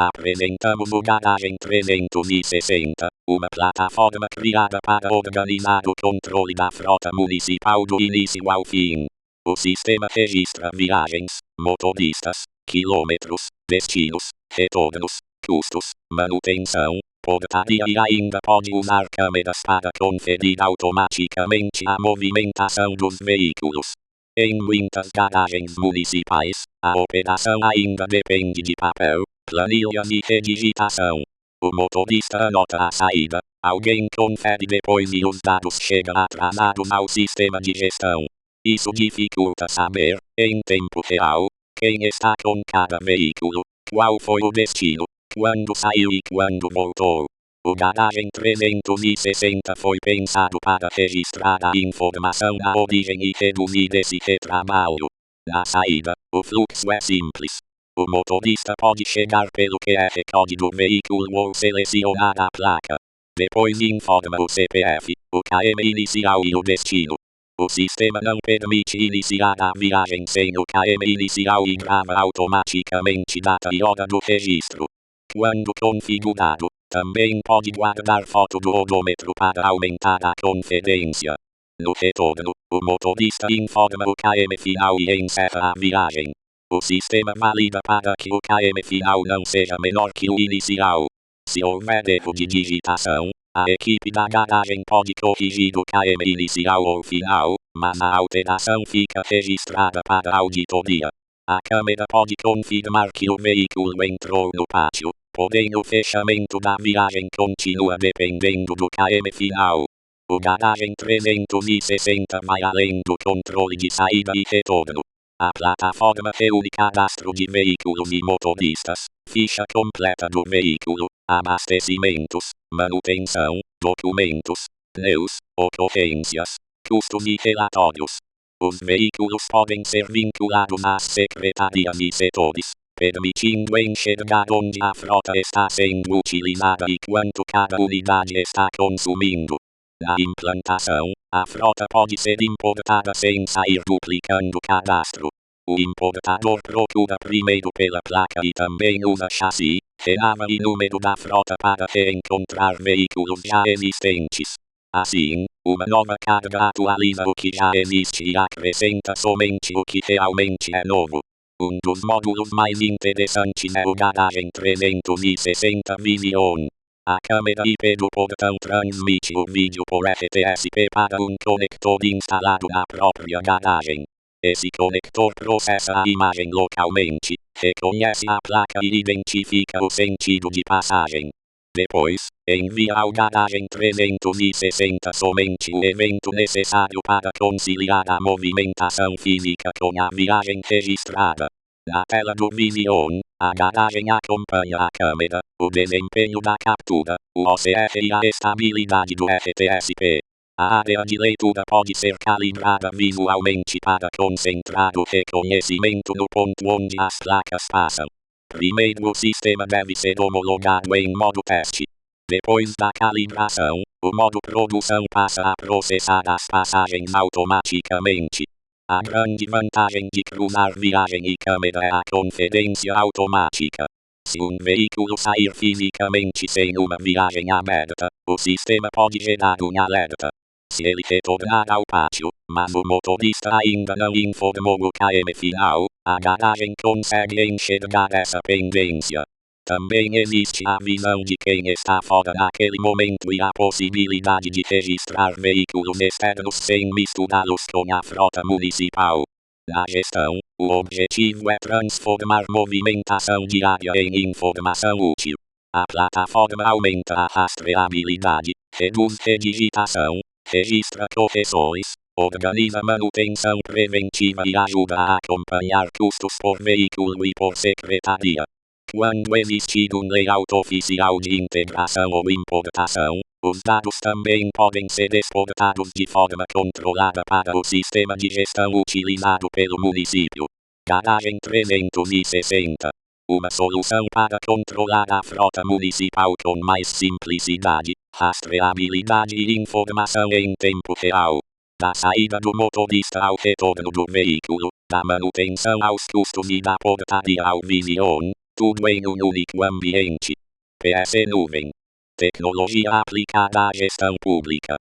Apresentamos o Garagem 360, uma plataforma criada para organizar o controle da frota municipal do início ao fim. O sistema registra viagens, motoristas, quilômetros, destinos, retornos, custos, manutenção, portaria e ainda pode usar câmeras para conferir automaticamente a movimentação dos veículos. Em muitas garagens municipais, a operação ainda depende de papel, planilhas e redigitação. O motorista anota a saída, alguém confere depois e os dados chegam atrasados ao sistema de gestão. Isso dificulta saber, em tempo real, quem está com cada veículo, qual foi o destino, quando saiu e quando voltou. O Garagem 360 foi pensado para registrar a informação da origem e reduzir esse retrabalho. Na saída, o fluxo é simples. O motorista pode chegar pelo QR Code do veículo ou selecionar a placa. Depois informa o CPF, o KM inicial e o destino. O sistema não permite iniciar a viagem sem o KM inicial e grava automaticamente data e hora do registro. Quando configurado, também pode guardar foto do odômetro para aumentar a conferência. No retorno, o motorista informa o KM final e encerra a viagem. O sistema valida para que o KM final não seja menor que o inicial. Se houver erro de digitação, a equipe da garagem pode corrigir o KM inicial ou final, mas a alteração fica registrada para a auditoria. A câmera pode confirmar que o veículo entrou no pátio, porém o fechamento da viagem continua dependendo do KM final. O Garagem 360 vai além do controle de saída e retorno. A plataforma reúne cadastro de veículos e motoristas, ficha completa do veículo, abastecimentos, manutenção, documentos, pneus, ocorrências, custos e relatórios. Os veículos podem ser vinculados às secretarias e setores, permitindo enxergar onde a frota está sendo utilizada e quanto cada unidade está consumindo. Na implantação, a frota pode ser importada sem sair duplicando cadastro. O importador procura primeiro pela placa e também usa chassi, renava e número da frota para reencontrar veículos já existentes. Assim, uma nova carga atualiza o que já existe e acrescenta somente o que realmente é novo. Um dos módulos mais interessantes é o Garagem 360 Vision. A câmera IP do portão transmite o vídeo por FTSP para um conector instalado na própria garagem. Esse conector processa a imagem localmente, reconhece a placa e identifica o sentido de passagem. Depois, envia ao Garagem 360 somente o evento necessário para conciliar a movimentação física com a viagem registrada. Na tela do Vision, a garagem acompanha a câmera, o desempenho da captura, o OCR e a estabilidade do FTSP. A área de leitura pode ser calibrada visualmente para concentrar o reconhecimento no ponto onde as placas passam. Primeiro o sistema deve ser homologado em modo teste. Depois da calibração, o modo produção passa a processar as passagens automaticamente. A grande vantagem de cruzar viagem e câmera é a conferência automática. Se um veículo sair fisicamente sem uma viagem aberta, o sistema pode gerar um alerta. Se ele retornar ao pátio, mas o motorista ainda não informou o KM final, a garagem consegue enxergar essa pendência. Também existe a visão de quem está fora naquele momento e a possibilidade de registrar veículos externos sem misturá-los com a frota municipal. Na gestão, o objetivo é transformar movimentação diária em informação útil. A plataforma aumenta a rastreabilidade, reduz redigitação, registra correções, organiza manutenção preventiva e ajuda a acompanhar custos por veículo e por secretaria. Quando existir um layout oficial de integração ou importação, os dados também podem ser exportados de forma controlada para o sistema de gestão utilizado pelo município. Garagem 360. Uma solução para controlar a frota municipal com mais simplicidade, rastreabilidade e informação em tempo real. Da saída do motorista ao retorno do veículo, da manutenção aos custos e da portaria ao Vision, tudo em um único ambiente. PS Nuvem. Tecnologia aplicada à gestão pública.